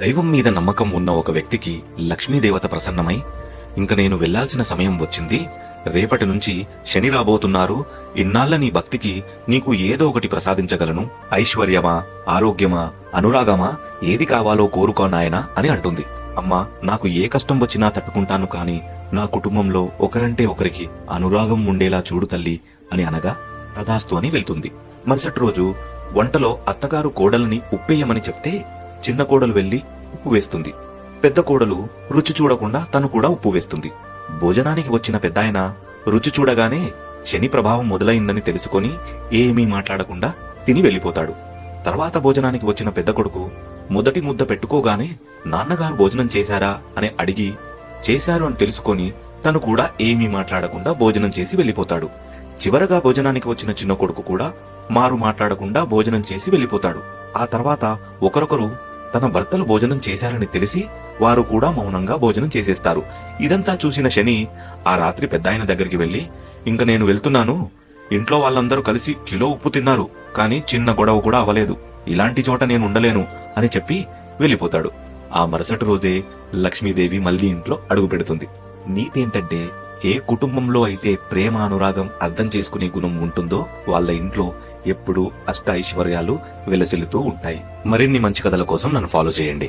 దైవం మీద నమ్మకం ఉన్న ఒక వ్యక్తికి లక్ష్మీదేవత ప్రసన్నమై, ఇంక నేను వెళ్లాల్సిన సమయం వచ్చింది, రేపటి నుంచి శని రాబోతున్నారు, ఇన్నాళ్ల నీ భక్తికి నీకు ఏదో ఒకటి ప్రసాదించగలను, ఐశ్వర్యమా, ఆరోగ్యమా, అనురాగమా, ఏది కావాలో కోరుకో నాయనా అని అంటుంది. అమ్మా, నాకు ఏ కష్టం వచ్చినా తట్టుకుంటాను, కాని నా కుటుంబంలో ఒకరంటే ఒకరికి అనురాగం ఉండేలా చూడు తల్లి అని అనగా తదాస్తు అని వెళ్తుంది. మరుసటి రోజు వంటలో అత్తగారు కోడల్ని ఉప్పేయమని చెప్తే చిన్న కోడలు వెళ్లి ఉప్పు వేస్తుంది. పెద్ద కోడలు రుచి చూడకుండా తను కూడా ఉప్పు వేస్తుంది. భోజనానికి వచ్చిన పెద్దాయన రుచి చూడగానే శని ప్రభావం మొదలైందని తెలుసుకొని ఏమీ మాట్లాడకుండా తిని వెళ్లిపోతాడు. తర్వాత భోజనానికి వచ్చిన పెద్ద కొడుకు మొదటి ముద్ద పెట్టుకోగానే నాన్నగారు భోజనం చేశారా అని అడిగి చేశారు అని తెలుసుకొని తను కూడా ఏమీ మాట్లాడకుండా భోజనం చేసి వెళ్లిపోతాడు. చివరగా భోజనానికి వచ్చిన చిన్న కొడుకు కూడా మారు మాట్లాడకుండా భోజనం చేసి వెళ్లిపోతాడు. ఆ తర్వాత ఒకరొకరు తన భర్తలు భోజనం చేశారని తెలిసి వారు కూడా మౌనంగా భోజనం చేసేస్తారు. ఇదంతా చూసిన శని ఆ రాత్రి పెద్దాయన దగ్గరికి వెళ్లి, ఇంక నేను వెళ్తున్నాను, ఇంట్లో వాళ్ళందరూ కలిసి కిలో ఉప్పు తిన్నారు, కానీ చిన్న గొడవ కూడా అవ్వలేదు, ఇలాంటి చోట నేను ఉండలేను అని చెప్పి వెళ్లిపోతాడు. ఆ మరుసటి రోజే లక్ష్మీదేవి మళ్లీ ఇంట్లో అడుగు పెడుతుంది. నీతేంటంటే, ఏ కుటుంబంలో అయితే ప్రేమ, అనురాగం అర్థం చేసుకునే గుణం ఉంటుందో వాళ్ళ ఇంట్లో ఎప్పుడూ అష్ట ఐశ్వర్యాలు వెలసిల్లుతూ ఉంటాయి. మరిన్ని మంచి కథల కోసం నన్ను ఫాలో చేయండి.